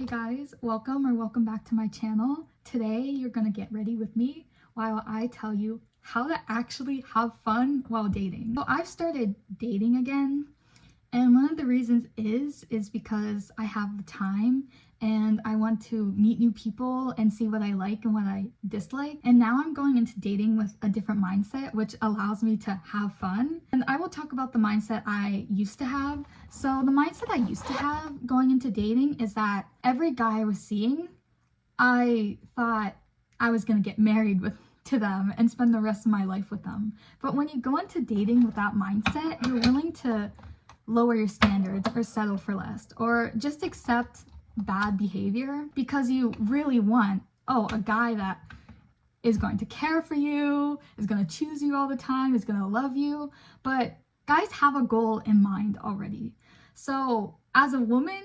Hey guys, welcome back to my channel. Today you're gonna get ready with me while I tell you how to actually have fun while dating. So I've started dating again, and one of the reasons is because I have the time and I want to meet new people and see what I like and what I dislike. And now I'm going into dating with a different mindset, which allows me to have fun. And I will talk about the mindset I used to have. So the mindset I used to have going into dating is that every guy I was seeing, I thought I was gonna get married to them and spend the rest of my life with them. But when you go into dating with that mindset, you're willing to lower your standards or settle for less or just accept bad behavior because you really want a guy that is going to care for you, is going to choose you all the time, is going to love you. But guys have a goal in mind already. So as a woman,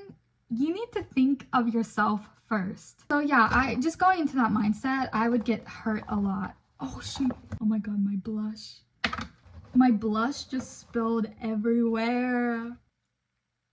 you need to think of yourself first. So yeah, I just going into that mindset, I would get hurt a lot. Oh shoot, oh my god, my blush just spilled everywhere.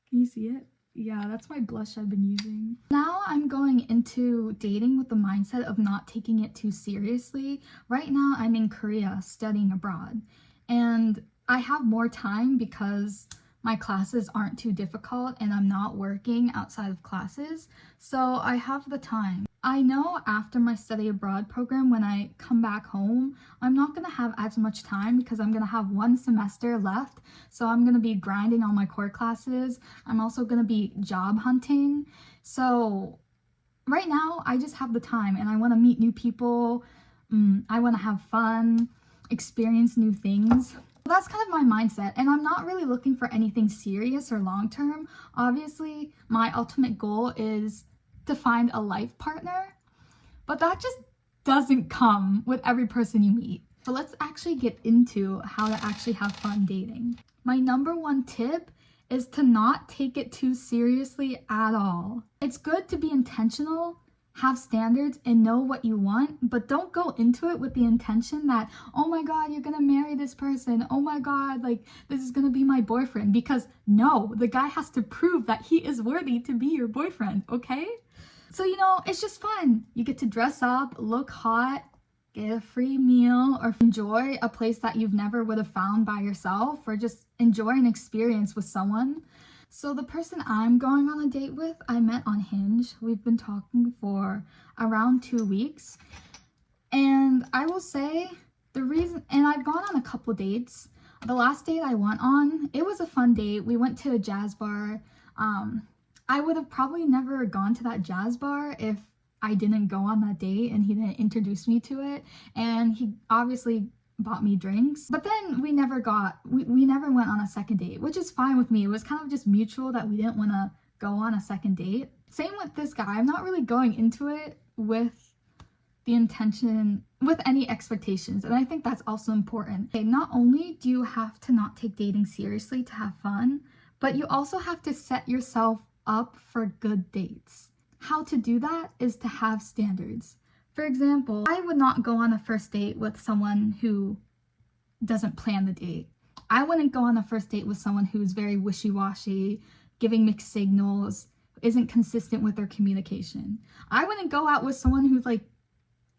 Can you see it? Yeah, that's my blush I've been using. Now I'm going into dating with the mindset of not taking it too seriously. Right now I'm in Korea studying abroad, and I have more time because my classes aren't too difficult and I'm not working outside of classes, so I have the time. I know after my study abroad program, when I come back home, I'm not gonna have as much time because I'm gonna have one semester left. So I'm gonna be grinding on my core classes. I'm also gonna be job hunting. So right now I just have the time and I wanna meet new people. I wanna have fun, experience new things. That's kind of my mindset, and I'm not really looking for anything serious or long-term. Obviously, my ultimate goal is to find a life partner, but that just doesn't come with every person you meet. So let's actually get into how to actually have fun dating. My number one tip is to not take it too seriously at all. It's good to be intentional, have standards, and know what you want, but don't go into it with the intention that, oh my god, you're gonna marry this person, oh my god, like this is gonna be my boyfriend, because no, the guy has to prove that he is worthy to be your boyfriend, okay? So it's just fun. You get to dress up, look hot, get a free meal, or enjoy a place that you've never would have found by yourself, or just enjoy an experience with someone. So the person I'm going on a date with, I met on Hinge. We've been talking for around 2 weeks. And I will say and I've gone on a couple dates. The last date I went on, it was a fun date. We went to a jazz bar. I would have probably never gone to that jazz bar if I didn't go on that date and he didn't introduce me to it. And he obviously bought me drinks, but then we never went on a second date, which is fine with me. It was kind of just mutual that we didn't want to go on a second date. Same with this guy. I'm not really going into it with any expectations, and I think that's also important. Okay, not only do you have to not take dating seriously to have fun, but you also have to set yourself up for good dates. How to do that is to have standards. For example, I would not go on a first date with someone who doesn't plan the date. I wouldn't go on a first date with someone who's very wishy-washy, giving mixed signals, isn't consistent with their communication. I wouldn't go out with someone who's like,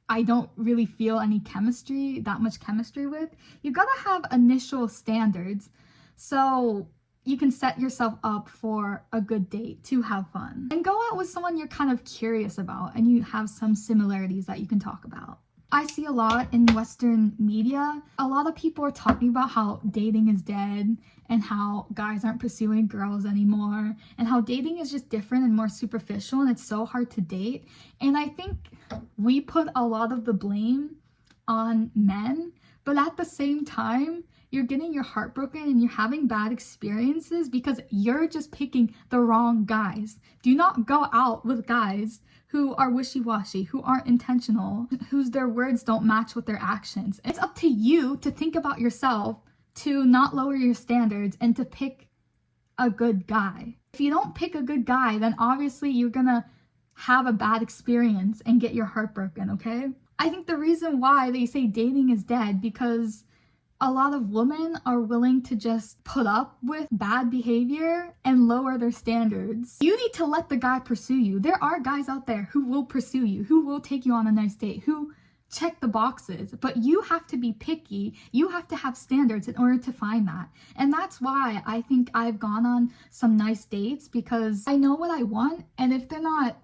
I don't really feel that much chemistry with. You gotta have initial standards so you can set yourself up for a good date to have fun. And go out with someone you're kind of curious about and you have some similarities that you can talk about. I see a lot in Western media. A lot of people are talking about how dating is dead and how guys aren't pursuing girls anymore and how dating is just different and more superficial and it's so hard to date. And I think we put a lot of the blame on men, but at the same time, you're getting your heart broken and you're having bad experiences because you're just picking the wrong guys. Do not go out with guys who are wishy-washy, who aren't intentional, whose their words don't match with their actions. It's up to you to think about yourself, to not lower your standards, and to pick a good guy. If you don't pick a good guy, then obviously you're gonna have a bad experience and get your heart broken, okay? I think the reason why they say dating is dead because a lot of women are willing to just put up with bad behavior and lower their standards. You need to let the guy pursue you. There are guys out there who will pursue you, who will take you on a nice date, who check the boxes, but you have to be picky. You have to have standards in order to find that. And that's why I think I've gone on some nice dates, because I know what I want, and if they're not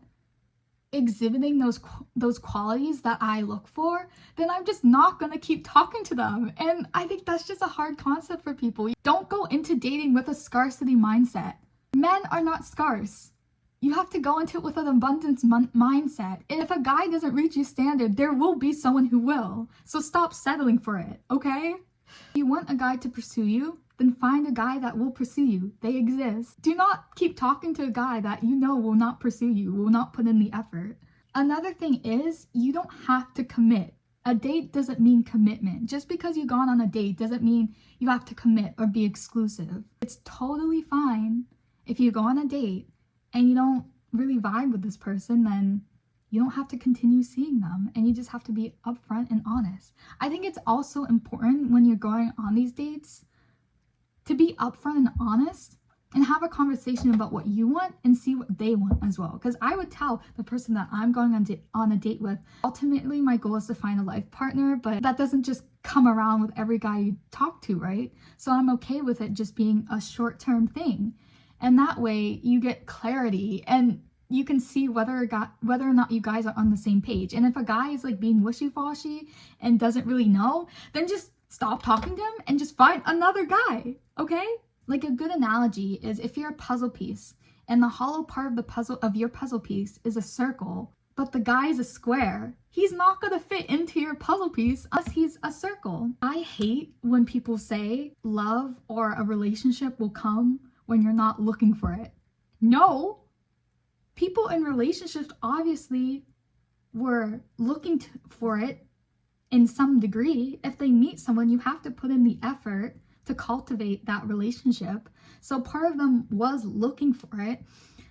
exhibiting those qualities that I look for, then I'm just not gonna keep talking to them. And I think that's just a hard concept for people. Don't go into dating with a scarcity mindset. Men are not scarce. You have to go into it with an abundance mindset. And if a guy doesn't reach your standard, there will be someone who will. So stop settling for it, okay? If you want a guy to pursue you, then find a guy that will pursue you. They exist. Do not keep talking to a guy that you know will not pursue you, will not put in the effort. Another thing is, you don't have to commit. A date doesn't mean commitment. Just because you've gone on a date doesn't mean you have to commit or be exclusive. It's totally fine if you go on a date and you don't really vibe with this person, then you don't have to continue seeing them, and you just have to be upfront and honest. I think it's also important when you're going on these dates to be upfront and honest and have a conversation about what you want and see what they want as well. Because I would tell the person that I'm going on a date with, ultimately my goal is to find a life partner, but that doesn't just come around with every guy you talk to, right? So I'm okay with it just being a short-term thing. And that way you get clarity and you can see whether or not you guys are on the same page. And if a guy is like being wishy-washy and doesn't really know, then just stop talking to him and just find another guy, okay? Like a good analogy is if you're a puzzle piece and the hollow part of your puzzle piece is a circle, but the guy is a square, he's not gonna fit into your puzzle piece unless he's a circle. I hate when people say love or a relationship will come when you're not looking for it. No, people in relationships obviously were looking for it in some degree. If they meet someone, you have to put in the effort to cultivate that relationship. So part of them was looking for it.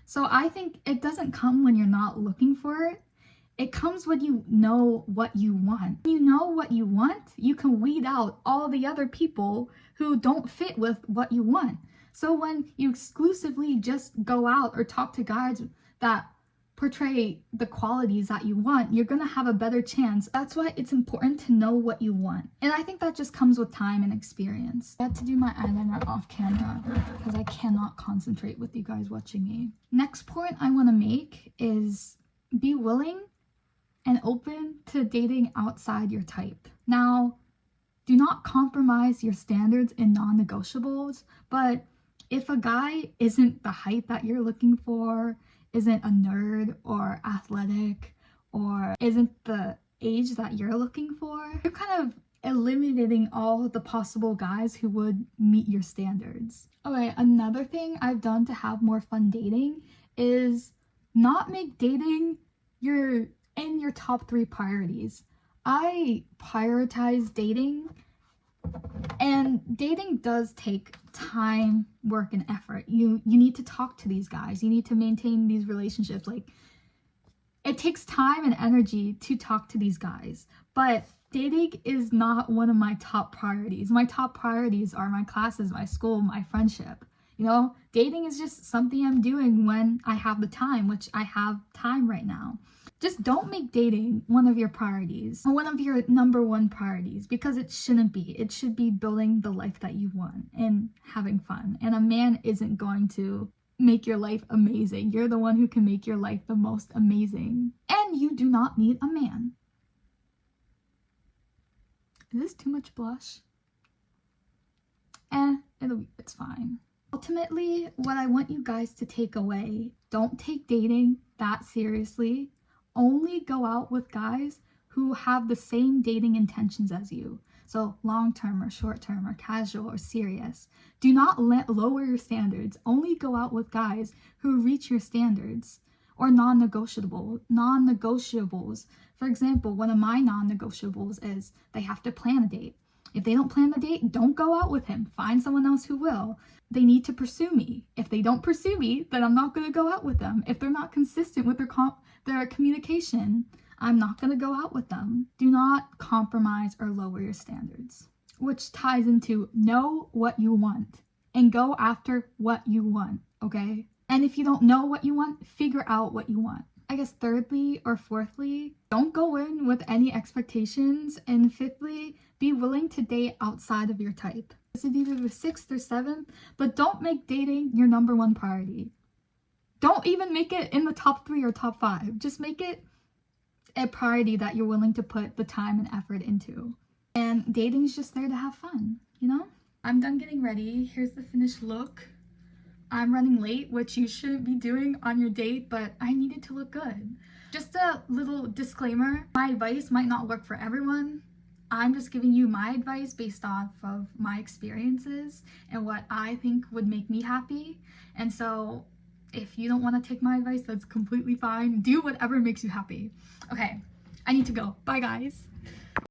So I think it doesn't come when you're not looking for it. It comes when you know what you want. When you know what you want, you can weed out all the other people who don't fit with what you want. So when you exclusively just go out or talk to guys that portray the qualities that you want, you're gonna have a better chance. That's why it's important to know what you want. And I think that just comes with time and experience. I had to do my eyeliner off camera because I cannot concentrate with you guys watching me. Next point I wanna make is be willing and open to dating outside your type. Now, do not compromise your standards and non-negotiables, but if a guy isn't the height that you're looking for, isn't a nerd or athletic, or isn't the age that you're looking for, you're kind of eliminating all the possible guys who would meet your standards. Okay, another thing I've done to have more fun dating is not make dating your top 3 priorities. I prioritize dating, and dating does take time, work, and effort. You need to talk to these guys. You need to maintain these relationships. Like, it takes time and energy to talk to these guys. But dating is not one of my top priorities. My top priorities are my classes, my school, my friendship. You know, dating is just something I'm doing when I have the time, which I have time right now. Just don't make dating one of your priorities, one of your number 1 priorities, because it shouldn't be. It should be building the life that you want and having fun. And a man isn't going to make your life amazing. You're the one who can make your life the most amazing. And you do not need a man. Is this too much blush? It's fine. Ultimately, what I want you guys to take away, don't take dating that seriously. Only go out with guys who have the same dating intentions as you. So long-term or short-term or casual or serious. Do not lower your standards. Only go out with guys who reach your standards or non-negotiables. For example, one of my non-negotiables is they have to plan a date. If they don't plan the date, don't go out with him. Find someone else who will. They need to pursue me. If they don't pursue me, then I'm not going to go out with them. If they're not consistent with their communication, I'm not going to go out with them. Do not compromise or lower your standards. which ties into know what you want and go after what you want, okay? And if you don't know what you want, figure out what you want. I guess thirdly or fourthly, don't go in with any expectations. And fifthly, be willing to date outside of your type. This is either the sixth or seventh, but don't make dating your number one priority. Don't even make it in the top 3 or top 5. Just make it a priority that you're willing to put the time and effort into. And dating is just there to have fun, you know? I'm done getting ready. Here's the finished look. I'm running late, which you shouldn't be doing on your date, but I needed to look good. Just a little disclaimer, my advice might not work for everyone. I'm just giving you my advice based off of my experiences and what I think would make me happy. And so if you don't want to take my advice, that's completely fine. Do whatever makes you happy. Okay, I need to go. Bye, guys.